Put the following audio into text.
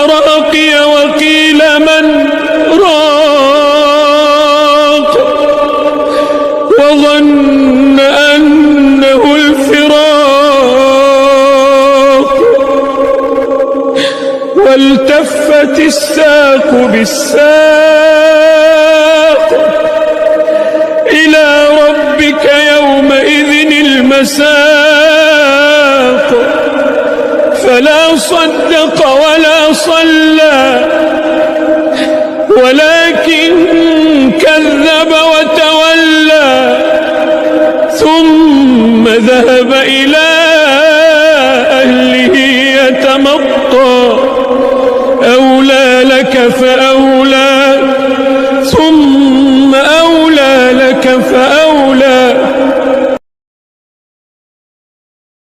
التراقي وقيل من راق وظن أنه الفراق والتفت الساق بالساق إلى ربك يومئذ المساق فلا صدق ولا صلى ولكن كذب وتولى ثم ذهب إلى أهله يتمطى أولى لك فأولى ثم أولى لك فأولى